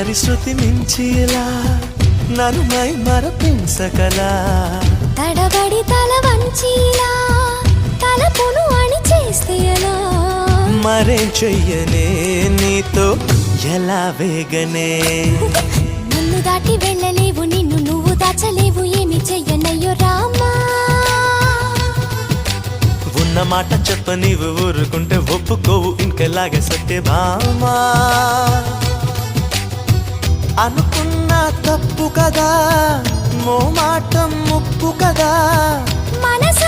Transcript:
మరి శృతి మించిలా నన్ను మై మరపించగలా తడబడి తల వంచిలా తలపును అని చేస్తే ఎలా మరేం చెయ్యనే నీతో ఎలా వేగనే నన్ను దాటి వెళ్ళలేవు నిన్ను నువ్వు దాచలేవు ఏమి చెయ్యనయ్యో రామా ఉన్న మాట చెప్ప నీవు ఊరుకుంటే ఒప్పుకోవు ఇంకెలాగే సత్యభామా అనుకున్నా తప్పు కదా మో మాట ముప్పు కదా మనసు